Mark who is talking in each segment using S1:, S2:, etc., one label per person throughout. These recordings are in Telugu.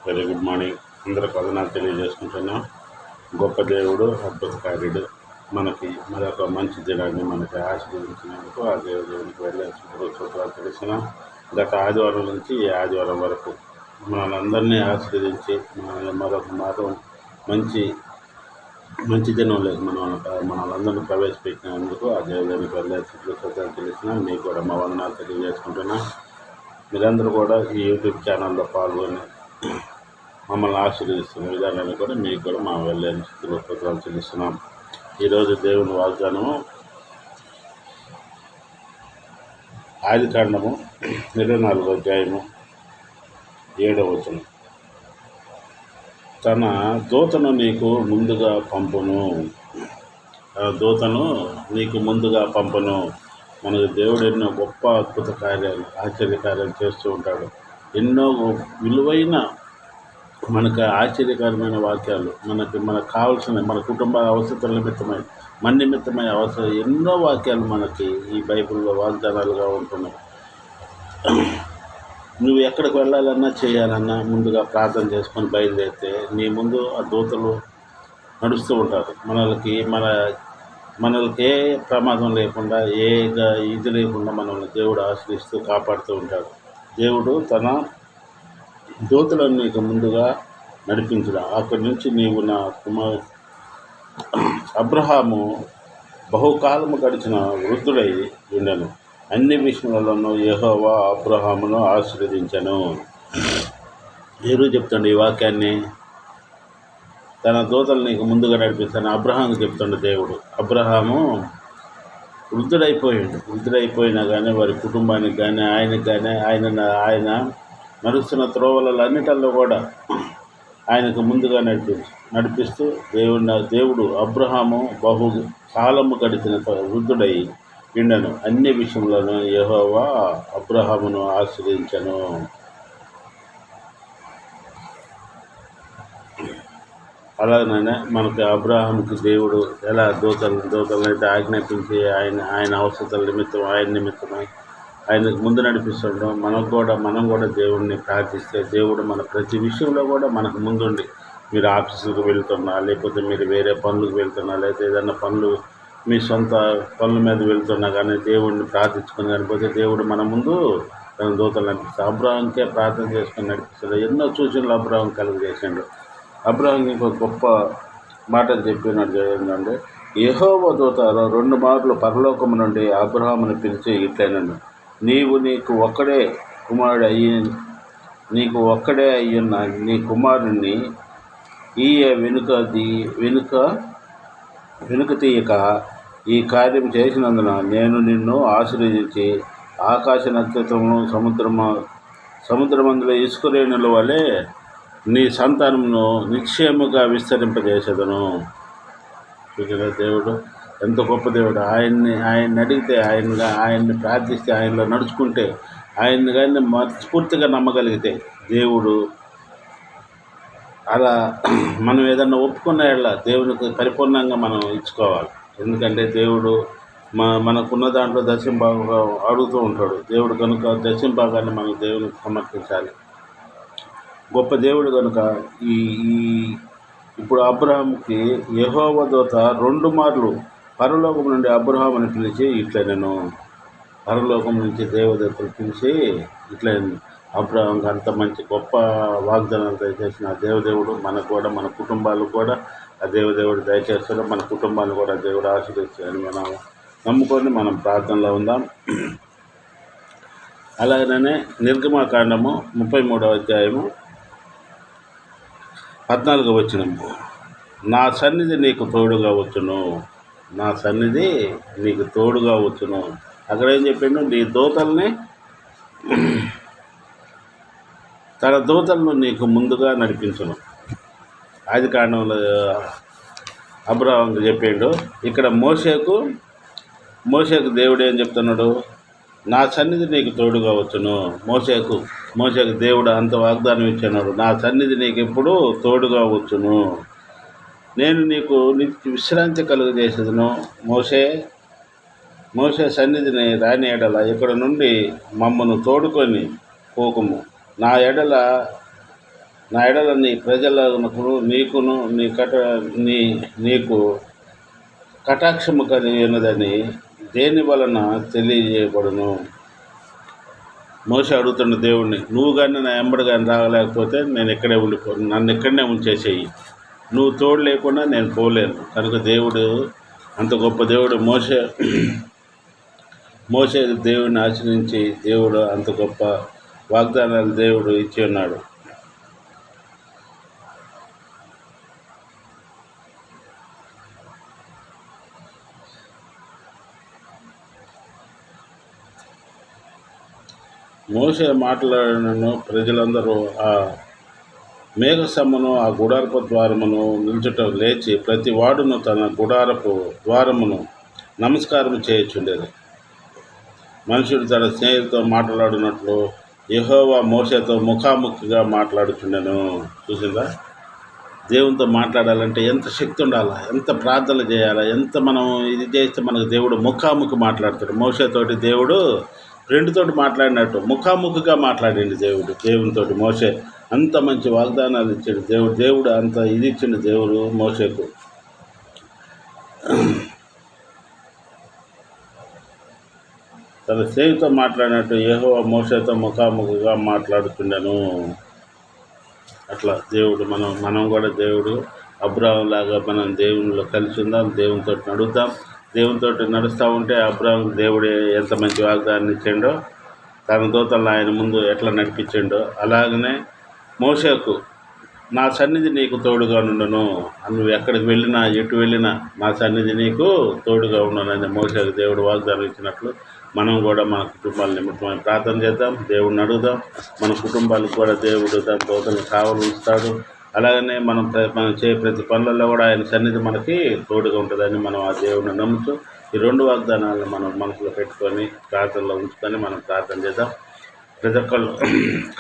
S1: Very good morning. అందరికి వదనాలు తెలియజేసుకుంటున్నాం. గొప్ప దేవుడు, అద్భుతకార్యుడు మనకి మరొక మంచి దినాన్ని మనకి ఆశీర్వదించినందుకు ఆ దేవునికి వెళ్ళాల్సిన తెలిసిన గత ఆదివారం నుంచి ఈ ఆదివారం వరకు మనందరినీ ఆశీర్వదించి మనల్ని మరొక మాత్రం మంచి మంచి దినంలోకి మనల్ని ప్రవేశపెట్టినందుకు ఆ దేవునికి వెళ్ళాల్సిన తెలిసిన మీకు కూడా మా వందనాలు తెలియజేసుకుంటున్నా. మీరందరూ కూడా ఈ యూట్యూబ్ ఛానల్లో పాల్గొని మమ్మల్ని ఆశీర్వదిస్తున్న విధానాన్ని కూడా మీకు కూడా మా వెళ్ళని స్థితిలో కృతజ్ఞతలు చెల్లిస్తున్నాం. ఈరోజు దేవుని వాగ్దానము ఆదికాండము 24వ అధ్యాయము 7వ వచనం. తన దూతను నీకు ముందుగా పంపును. దూతను నీకు ముందుగా పంపును. మనకు దేవుడు ఎన్నో గొప్ప అద్భుత కార్యాలు, ఆశ్చర్యకార్యాలు చేస్తూ ఉంటాడు. ఎన్నో విలువైన మనకు ఆశ్చర్యకరమైన వాక్యాలు, మనకు కావాల్సిన మన కుటుంబ అవసరాల నిమిత్తమై మన నిమిత్తమై అవసరం ఎన్నో వాక్యాలు మనకి ఈ బైబిల్లో వాగ్దానాలుగా ఉంటున్నాయి. నువ్వు ఎక్కడికి వెళ్ళాలన్నా చేయాలన్నా ముందుగా ప్రార్థన చేసుకొని బయలుదేరితే నీ ముందు ఆ దూతలు నడుస్తూ ఉంటారు. మనల్కి ఏ ప్రమాదం లేకుండా ఇది లేకుండా మనల్ని దేవుడు ఆశ్రయిస్తూ కాపాడుతూ ఉంటాడు. దేవుడు తన దూతలను నీకు ముందుగా నడిపించడం. అక్కడి నుంచి నీవు నా అబ్రహాము బహుకాలము గడిచిన వృద్ధుడై ఉండెను. అన్ని విషయాలలోనూ యెహోవా అబ్రహామును ఆశీర్వదించెను. ఈరోజు చెప్తాడు ఈ వాక్యాన్ని. తన దూతలు నీకు ముందుగా నడిపిస్తాను అబ్రహాము చెప్తుండే దేవుడు. అబ్రహాము వృద్ధుడైపోయినా కానీ వారి కుటుంబానికి కానీ ఆయనకి కానీ ఆయన నడుస్తున్న త్రోవలన్నిటిలో కూడా ఆయనకు ముందుగా నడిపిస్తూ దేవుడు అబ్రహాము బహు కాలము గడిచిన వృద్ధుడై ఉండెను. అన్ని విషయంలోనూ యెహోవా అబ్రహామును ఆశ్రయించెను. అలాగనే మనకి అబ్రహాముకి దేవుడు ఎలా దూతలనైతే ఆజ్ఞాపించి ఆయన అవసరాల నిమిత్తం నిమిత్తమై ఆయనకు ముందు నడిపిస్తుండడం, మనం కూడా దేవుడిని ప్రార్థిస్తే దేవుడు మన ప్రతి విషయంలో కూడా మనకు ముందుండి, మీరు ఆఫీసులకు వెళ్తున్నా, లేకపోతే మీరు వేరే పనులకు వెళ్తున్నా, లేకపోతే ఏదైనా పనులు మీ సొంత పనుల మీద వెళ్తున్నా కానీ దేవుడిని ప్రార్థించుకొని కానిపోతే దేవుడు మన ముందు తన దూతలు నడిపిస్తాడు. అబ్రహాంకే ప్రార్థన చేసుకొని నడిపిస్తాడు. ఎన్నో సూచనలు అబ్రహాం కలుగజేసాడు. అబ్రహాం ఇంకొక గొప్ప మాటలు చెప్పినట్టు ఏంటంటే, యెహోవా దూత 2 మార్లు పరలోకము నుండి అబ్రహామును పిలిచి ఇట్లైనను, నీకు ఒక్కడే అయ్యున్న నీ కుమారుణ్ణి వెనుక తీయక ఈ కార్యం చేసినందున నేను నిన్ను ఆశీర్వదించి ఆకాశ నక్షత్రము సముద్రమందులో ఇసుకరేణుల వలె నీ సంతానమును నిశ్చయముగా విస్తరింపజేసేదను. చూసిన దేవుడు ఎంత గొప్ప దేవుడు. ఆయన్ని అడిగితే ఆయన్ని ప్రార్థిస్తే ఆయనలో నడుచుకుంటే ఆయన్ని కానీ మనస్ఫూర్తిగా నమ్మగలిగితే దేవుడు అలా మనం ఏదన్నా ఒప్పుకున్న దేవునికి పరిపూర్ణంగా మనం ఇచ్చుకోవాలి. ఎందుకంటే దేవుడు మనకున్న దాంట్లో దశంభాగంగా అడుగుతూ ఉంటాడు. దేవుడు కనుక దశంభాగాన్ని మనం దేవునికి సమర్పించాలి. గొప్ప దేవుడు కనుక ఇప్పుడు అబ్రహాముకి యెహోవా దూత 2 మార్లు పరలోకం నుండి అబ్రహాముని పిలిచి ఇట్లనెను. పరలోకం నుంచి దేవదూతలు పిలిచి ఇట్లనెను. అబ్రహాంకి అంత మంచి గొప్ప వాగ్దానాలు దయచేసిన ఆ దేవదేవుడు మనకు కూడా, మన కుటుంబాలు కూడా ఆ దేవదేవుడు దయచేస్తాడు. మన కుటుంబాన్ని కూడా దేవుడు ఆశీర్వదిస్తాడని మనం నమ్ముకొని మనం ప్రార్థనలో ఉందాం. అలాగనే నిర్గమకాండము 33వ అధ్యాయము 14వ వచనం. నా సన్నిధి నీకు తోడుగా వచ్చును. అక్కడ ఏం చెప్పిండు? నీ దూతల్ని తన దూతలను నీకు ముందుగా నడిపించును. ఆదికాండంలో అబ్రహాముకు చెప్పిండు. ఇక్కడ మోషేకు దేవుడు ఏం చెప్తున్నాడు? నా సన్నిధి నీకు తోడుగా వచ్చును. మోషేకు దేవుడు అంత వాగ్దానం ఇచ్చినాడు. నా సన్నిధి నీకు ఎప్పుడు తోడుగా వచ్చును. నేను నీకు విశ్రాంతి కలుగజేసేదను. మోషే సన్నిధిని రాని ఎడల ఇక్కడ నుండి మమ్మను తోడుకొని పోకుము. నా ఎడల నా ఎడల నీ ప్రజలకు నీకును నీ నీకు కటాక్షము కలిగి ఉన్నదని దేని వలన తెలియజేయబడును. మోషే అడుగుతున్న దేవుణ్ణి, నువ్వు కానీ నా ఎంబడి కానీ రాగలేకపోతే నేను ఇక్కడే నన్ను ఇక్కడనే ఉంచేసేయి, నువ్వు తోడు లేకుండా నేను పోలేను. కనుక దేవుడు అంత గొప్ప దేవుడు. మోషే దేవుడిని ఆశ్రయించి దేవుడు అంత గొప్ప వాగ్దానాలు దేవుడు ఇచ్చి ఉన్నాడు. మోషే మాట్లాడినను ప్రజలందరూ ఆ మేఘస్తంభమును ఆ గుడారపు ద్వారమును నిల్చుట లేచి ప్రతి వాడును తన గుడారపు ద్వారమును నమస్కారం చేయుచుండేది. మనుషుడు తన స్నేహితుతో మాట్లాడినట్లు యెహోవా మోషేతో ముఖాముఖిగా మాట్లాడుచుండెను. చూసిందా, దేవునితో మాట్లాడాలంటే ఎంత శక్తి ఉండాలా, ఎంత ప్రార్థనలు చేయాలా, ఎంత మనం ఇది చేస్తే మనకు దేవుడు ముఖాముఖి మాట్లాడతాడు. మోషేతోటి దేవుడు ఫ్రెండ్తోటి మాట్లాడినట్టు ముఖాముఖిగా మాట్లాడింది దేవునితోటి. మోషే అంత మంచి వాగ్దానాలు ఇచ్చాడు దేవుడు అంత ఇది ఇచ్చిండు దేవుడు మోషేకు. తన స్నేహితుతో మాట్లాడినట్టు యెహోవా మోషేతో ముఖాముఖిగా మాట్లాడుతుండెను. అట్లా దేవుడు మనం కూడా దేవుడు అబ్రాహాం లాగా మనం దేవునిలో కలిసి ఉందాం, దేవునితో నడుద్దాం. దేవునితో నడుస్తూ ఉంటే అబ్రాహాం దేవుడు ఎంత మంచి వాగ్దానం ఇచ్చిండో, తన దూతలను ఆయన ముందు ఎట్లా నడిపించిండో, అలాగనే మోషేకు నా సన్నిధి నీకు తోడుగా ఉండను, నువ్వు ఎక్కడికి వెళ్ళినా ఎటు వెళ్ళినా నా సన్నిధి నీకు తోడుగా ఉండను మోషేకు దేవుడు వాగ్దానం ఇచ్చినట్లు మనం కూడా మన కుటుంబాల నిమిత్తమై ప్రార్థన చేద్దాం, దేవుడిని అడుగుదాం. మన కుటుంబాలకు కూడా దేవుడు దాని దూతలను కావలు ఉంచుతాడు. అలాగనే మనం చేసే ప్రతి పనులలో కూడా ఆయన సన్నిధి మనకి తోడుగా ఉంటుందని మనం ఆ దేవుడిని నమ్ముతూ ఈ రెండు వాగ్దానాలను మనం మనసులో పెట్టుకొని ప్రార్థనలో ఉంచుకొని మనం ప్రార్థన చేద్దాం. ప్రతి ఒక్కళ్ళు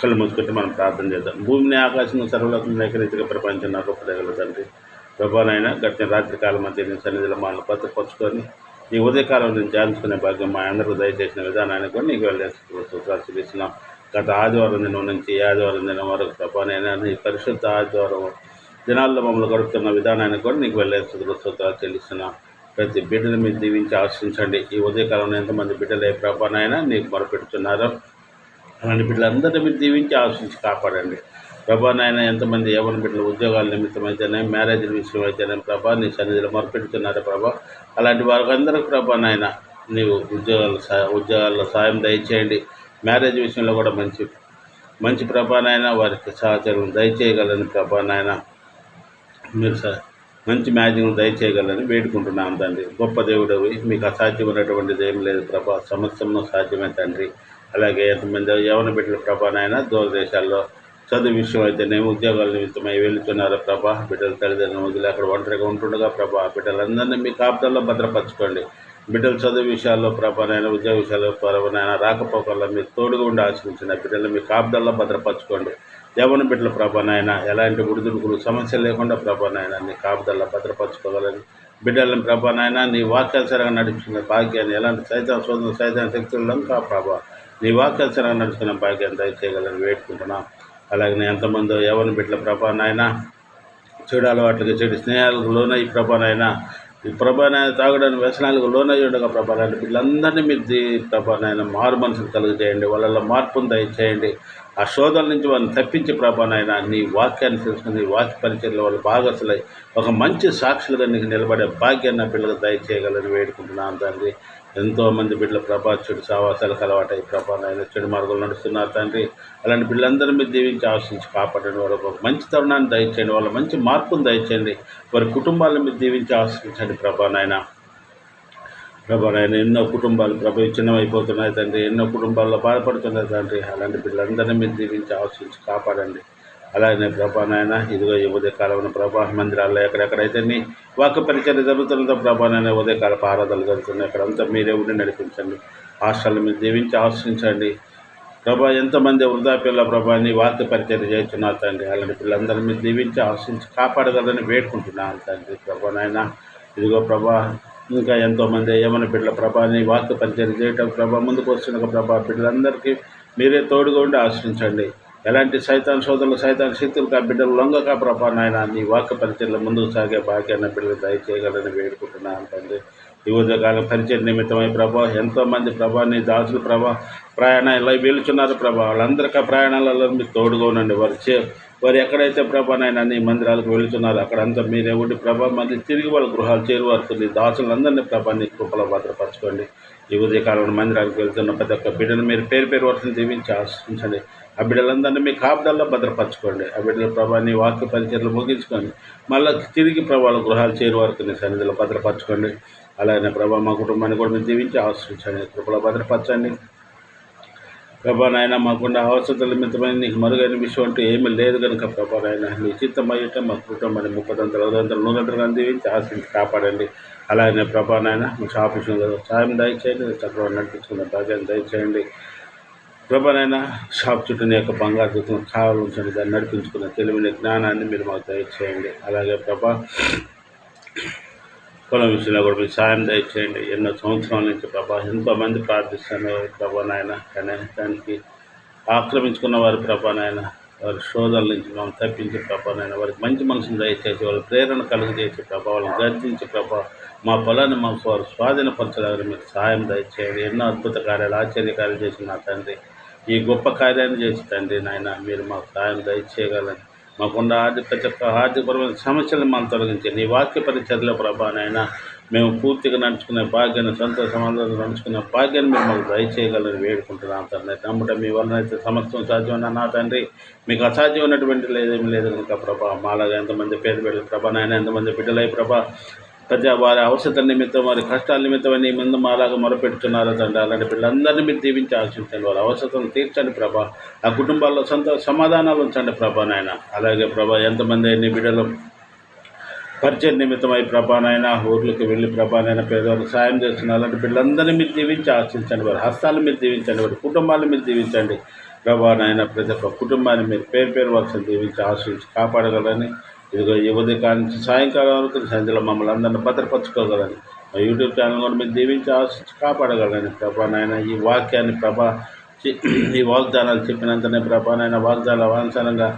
S1: కళ్ళు మూసుకుంటే మనం ప్రార్థన చేద్దాం. భూమిని ఆకాశం సర్వలోకం ఏకరీతిగా ప్రపంచం నాకు ప్రజల తండ్రి ప్రభానైనా గడిచిన రాత్రి కాలం మధ్య నీ సన్నిధిలో మనల్ని భద్రపరుచుకొని ఈ ఉదయకాలం నుంచి ధ్యానించుకునే భాగ్యం మా అందరూ దయచేసిన విధానాన్ని కూడా నీకు వెళ్ళేస్తున్నాం చూపిస్తున్నాం. గత ఆదివారం దినం నుంచి ఈ ఆదివారం దినం వరకు ప్రభానైనా ఈ పరిశుద్ధ ఆదివారం దినాల్లో మమ్మల్ని గడుపుతున్న విధానాన్ని కూడా నీకు వెళ్ళేస్తున్నాం చెల్లిస్తున్నాం. ప్రతి బిడ్డను మీరు దీవించి ఆశించండి. ఈ ఉదయకాలంలో ఎంతమంది బిడ్డలు ఏ ప్రభానైనా నీకు మొరపెడుతున్నారో అలాంటి బిడ్డలందరినీ మీరు దీవించి ఆశించి కాపాడండి. ప్రభా నాయన ఎంతమంది యవ్వన బిడ్డలు ఉద్యోగాల నిమిత్తం అయితేనే మ్యారేజ్ విషయం అయితేనే ప్రభా నీ సన్నిధిలో మొరపెడుతున్నారు ప్రభా. అలాంటి వారికి అందరికీ ప్రభా నాయన నీవు ఉద్యోగాల్లో సాయం దయచేయండి. మ్యారేజ్ విషయంలో కూడా మంచి ప్రభా నాయన వారికి సహచరం దయచేయగలని ప్రభా నాయన మీరు మంచి మ్యాజింగ్ దయచేయగలని వేడుకుంటున్నాం తండ్రి. గొప్ప దేవుడవి, మీకు అసాధ్యమైనటువంటిది ఏం లేదు ప్రభా, సమస్యను సాధ్యమే తండ్రి. అలాగే ఎంతమంది యవ్వన బిడ్డల ప్రభానైనా దూర దేశాల్లో చదువు విషయం అయితేనేమి ఉద్యోగాల నిమిత్తమై వెళుతున్నారు ప్రభా. బిడ్డల తల్లిదండ్రులు వదిలి అక్కడ ఒంటరిగా ఉంటుండగా ప్రభా బిడ్డలందరినీ మీ కాపుదల్లో భద్రపరచుకోండి. బిడ్డల చదువు విషయాల్లో ప్రభానైనా ఉద్యోగ విషయాల్లో ప్రభానైనా రాకపోకల్లో మీరు తోడుగా ఉండి ఆశ్రయించిన బిడ్డలు మీ కాపుదల్లో భద్రపరచుకోండి. యవ్వన బిడ్డల ప్రభానైనా ఎలాంటి ఉడుదుడుకులు సమస్య లేకుండా ప్రభానైనా నీ కాపుదల్లో భద్రపరచుకోగలని బిడ్డలను ప్రభానైనా నీ వాక్యానుసారంగా నడిపించిన భాగ్యాన్ని ఎలాంటి సైతాన్ శక్తులను ప్రభా నీ వాక్యానుసారంగా నడుచుకున్న భాగ్యాన్ని దయచేయగలని వేడుకుంటున్నాం. అలాగే ఎంతమంది యవ్వన బిడ్డల ప్రభానైనా చెడు అలవాట్లకి చెడు స్నేహాలకు లోనై ప్రభానైనా ఈ ప్రభానైనా తాగడానికి వ్యసనాలకు లోనై ఉండగా ప్రభానాన్ని వీళ్ళందరినీ మీరు ప్రభానైనా మారు మనసులు కలుగజేయండి. వాళ్ళలో మార్పును దయచేయండి. ఆ శోధల నుంచి వాళ్ళని తప్పించి ప్రభానైనా నీ వాక్యాన్ని తెలుసుకుని నీ వాక్య పరిచయంలో వాళ్ళు భాగస్తులై ఒక మంచి సాక్షులుగా నీకు నిలబడే భాగ్యాన్ని పిల్లలకు దయచేయగలని వేడుకుంటున్నాను తండ్రి. ఎంతోమంది బిడ్డల ప్రభా చెడు సావాసాలకు అలవాటై ప్రభానైనా చెడు మార్గంలో నడుస్తున్నారు తండ్రి. అలాంటి బిడ్డలందరూ మీరు దీవించి ఆశించి కాపాడండి. వాళ్ళకు ఒక మంచి తరుణాన్ని దయచేయండి, వాళ్ళ మంచి మార్పును దయచేయండి. వారి కుటుంబాలను మీరు దీవించి ఆశించండి ప్రభానైనా. ఎన్నో కుటుంబాలు చిన్నమైపోతున్నాయి తండ్రి, ఎన్నో కుటుంబాల్లో బాధపడుతున్నాయి తండ్రి. అలాంటి బిడ్డలందరినీ మీరు దీవించి ఆశించి కాపాడండి. అలాగే ప్రభానైనా ఇదిగో ఈ ఉదయకాలంలో ప్రభా మందిరాల్లో ఎక్కడెక్కడైతే నీ వాక్య పరిచర్య జరుగుతున్నదో ప్రభానైనా ఉదయకాలపు ఆరాధనలు జరుగుతున్నాయి, అక్కడంతా మీరే ఉండి నడిపించండి. హాస్టల్ మీరు దీవించి ఆశించండి ప్రభా. ఎంతమంది వృద్ధాప్యంలో ప్రభా నీ వాక్య పరిచర్య చేస్తున్నారు తండ్రి. అలాంటి పిల్లలందరూ మీరు దీవించి ఆశించి కాపాడగలని వేడుకుంటున్నాను తండ్రి. ప్రభానైనా ఇదిగో ప్రభా ఇంకా ఎంతోమంది యవ్వన బిడ్డల ప్రభాని వాక్య పరిచయం చేయటం ప్రభా ముందుకు వస్తున్న ప్రభా బిడ్డలందరికీ మీరే తోడుగా ఉండి ఆశ్రయించండి. ఎలాంటి సైతాన్ సోదరులు సైతాన్ శక్తులకు ఆ బిడ్డలు లొంగక ప్రభా నాయన నీ వాక్య పరిచయంలో ముందుకు సాగే భాగ్యాన్ని బిడ్డలు దయచేయగలని వేడుకుంటున్నాను తండ్రి. ఈ ఉదయకాలం పరిచయం నిమిత్తమై ప్రభా ఎంతోమంది ప్రభా నీ దాసులు ప్రభా ప్రయాణాలు వెళ్తున్నారు ప్రభా. వాళ్ళందరికీ ఆ ప్రయాణాలలో మీరు తోడుగా ఉండండి. వారు ఎక్కడైతే ప్రభా నాయన నీ మందిరాలకు వెళుతున్నారో అక్కడంతా మీరే ఉండి ప్రభా మళ్ళీ తిరిగి వాళ్ళ గృహాలు చేరువారు నీ దాసులందరినీ ప్రభా నీ కృపలో భద్రపరచుకోండి. ఈ ఉదయకాలంలో మందిరానికి వెళ్తున్న ప్రతి ఒక్క బిడ్డను మీరు పేరు వరుసను దీవించి ఆశించండి. ఆ బిడ్డలందరినీ మీ కాపుదల్లో భద్రపరచుకోండి. ఆ బిడ్డల ప్రభా నీ వాక్య పరిచయలు ముగించుకోండి. మళ్ళీ తిరిగి ప్రభావాల గృహాలు చేరు వరకు నీ సన్నిధిలో భద్రపరచుకోండి. అలాగే ప్రభా మా కుటుంబాన్ని కూడా మీరు దీవించి ఆశ్రయించండి. కృపలో భద్రపరచండి. ప్రభా నాయన మాకున్న అవసరతల నిమిత్తమైన నీకు మరుగైన విషయం అంటూ ఏమీ లేదు కనుక ప్రభా నాయన నీ చిత్తమయ్యట మా కుటుంబాన్ని 30 100 దీవించి ఆశించి కాపాడండి. అలాగే ప్రభా నాయన మా ఆఫీసు సాయం దయచేయండి. చక్రవాణి నడిపించుకున్న భాగ్యాన్ని దయచేయండి. ప్రభా నాయన షాప్ చుట్టూ నీ యొక్క బంగారు దుఃఖం కావాలి ఉంచండి. దాన్ని నడిపించుకున్న తెలివిని జ్ఞానాన్ని మీరు మాకు దయచేయండి. అలాగే ప్రభా పొలం విషయంలో కూడా మీరు సాయం దయచేయండి. ఎన్నో సంవత్సరాల నుంచి ప్రభా ఎంతోమంది ప్రార్థిస్తాను ప్రభా నాయన. కానీ దానికి ఆక్రమించుకున్న వారి ప్రభా నాయన వారి శోధనల నుంచి మనం తప్పించి ప్రభా నాయన వారికి మంచి మనసును దయచేసి వాళ్ళ ప్రేరణ కలుగజేసి ప్రభా వాళ్ళని గర్జించి ప్రభా మా పొలాన్ని మాకు వారు స్వాధీనపరచడానికి మీరు సహాయం దయచేయండి. ఎన్నో అద్భుత కార్యాలు ఆశ్చర్య కార్యాలు చేసి నా తండ్రి ఈ గొప్ప కార్యాన్ని చేసి తండ్రి నాయన మీరు మాకు సహాయం దయచేయగలని మాకున్న ఆర్థికపరమైన సమస్యలను మనం తొలగించి నీ వాక్య పరిచర్లో ప్రభా నాయన మేము పూర్తిగా నడుచుకునే భాగ్యాన్ని సమాధానం నడుచుకునే భాగ్యాన్ని మీరు మాకు దయచేయగలని వేడుకుంటున్నాం తండ్రి. నమ్మటం మీ వలన అయితే సమస్తం సాధ్యమన్నా నా తండ్రి మీకు అసాధ్యమైనటువంటి లేదేమీ లేదు కనుక ప్రభా మాలాగా ఎంతమంది పేరు బిడ్డలు ప్రభా నాయన ఎంతమంది బిడ్డలై ప్రభా వారి అవసరం నిమిత్తం వారి కష్టాల నిమిత్తం నీ ముందు మాలాగా మొరపెడుతున్నారో తండ్రి. అలాంటి పిల్లలందరినీ మీరు దీవించి ఆశించండి. వారి అవసరం తీర్చండి ప్రభా. ఆ కుటుంబాల్లో సమాధానాలు ఉంచండి ప్రభా నాయన. అలాగే ప్రభా ఎంతమంది నీ బిడ్డలు పరిచయం నిమిత్తమై ప్రభా నాయన ఊర్లకు వెళ్ళి ప్రభా నాయన పేదవారికి సాయం చేస్తున్నారు. అలాంటి పిల్లలందరినీ మీరు దీవించి ఆశించండి. వారి హస్తాలు మీరు దీవించండి. వారి కుటుంబాలను మీరు దీవించండి ప్రభా నాయన. ప్రతి ఒక్క కుటుంబాన్ని మీరు పేరు వరుసను దీవించి ఆశించి కాపాడగలని ఇదిగో ఈ ఉదయకాలం నుంచి సాయంకాలం వరకు సంధ్యలో మమ్మల్ని అందరినీ భద్రపరచుకోగలని మా యూట్యూబ్ ఛానల్ కూడా మీరు దీవించి ఆశించి కాపాడగలని ప్రభా నాయన. ఈ వాక్యాన్ని ప్రభా ఈ వాగ్దానాలు చెప్పినంతనే ప్రభా నాయన వాగ్దానాల అనుసారంగా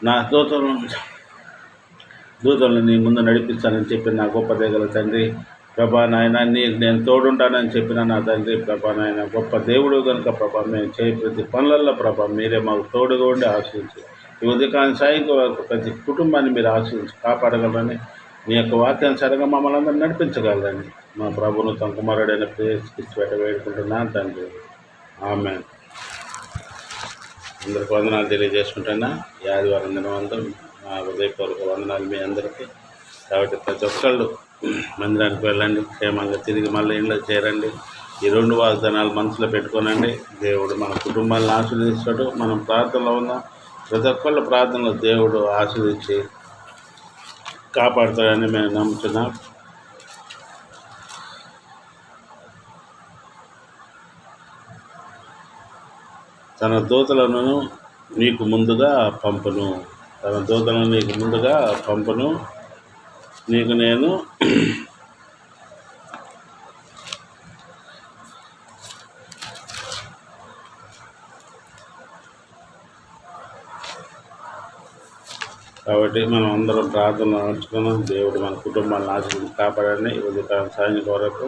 S1: నా దూతలను నీ ముందు నడిపిస్తానని చెప్పి నా గొప్ప దేగల తండ్రి ప్రభా నాయన నేను తోడుంటానని చెప్పిన నా తండ్రి ప్రభా నాయన గొప్ప దేవుడు కనుక ప్రభా మేము చేయ ప్రతి పనులలో ప్రభా మీరే మాకు తోడుగా ఉండి ఆశించి ఈ ఉదయకాలం సాయంత్రం వరకు ప్రతి కుటుంబాన్ని మీరు ఆశీర్వదించి కాపాడగలని మీ యొక్క వాక్యానుసారంగా మమ్మల్ని అందరూ నడిపించగలరని మా ప్రభువును తమ కుమారుడైన ప్రేయస్కిచ్చి వేడుకుంటున్నాను తండ్రి. ఆమేన్. అందరికి వందనాలు తెలియజేసుకుంటున్నా. ఈ ఆదివారం దినం అందరూ మా హృదయపూర్వక వందనాలు మీ అందరికీ. కాబట్టి ప్రతి ఒక్కళ్ళు మందిరానికి వెళ్ళండి, క్షేమంగా తిరిగి మళ్ళీ ఇంట్లో చేరండి. ఈ 2 వాగ్దానాలు మనసులో పెట్టుకోనండి. దేవుడు మన కుటుంబాలను ఆశీర్వదిస్తాడు. మనం ప్రార్థనలో ఉన్నాం. ప్రతి ఒక్కళ్ళ ప్రార్థనలో దేవుడు ఆశీర్వదించి కాపాడుతాడని మేము నమ్ముతున్నాం. తన దూతలను నీకు ముందుగా పంపును. తన దూతలను నీకు ముందుగా పంపును. నీకు నేను కాబట్టి మనం అందరం ప్రార్థన నడుచుకున్నాం. దేవుడు మన కుటుంబాలను ఆశీర్వదించి కాపాడని ఉదయకాలం సాయం వరకు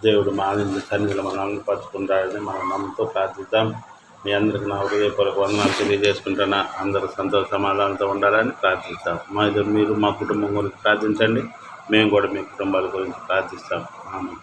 S1: దేవుడు మా సన్నిధిలో మనం అమలుపరుచుకుంటాడని మనం నమ్ముతూ ప్రార్థిద్దాం. మీ అందరికీ నా హృదయపూర్వక వందనాలు తెలియజేసుకుంటున్నా. అందరూ సంతోష సమాధానంతో ఉండాలని ప్రార్థిస్తాం. మీరు మా కుటుంబం గురించి ప్రార్థించండి. మేము కూడా మీ కుటుంబాల గురించి ప్రార్థిస్తాం. ఆమేన్.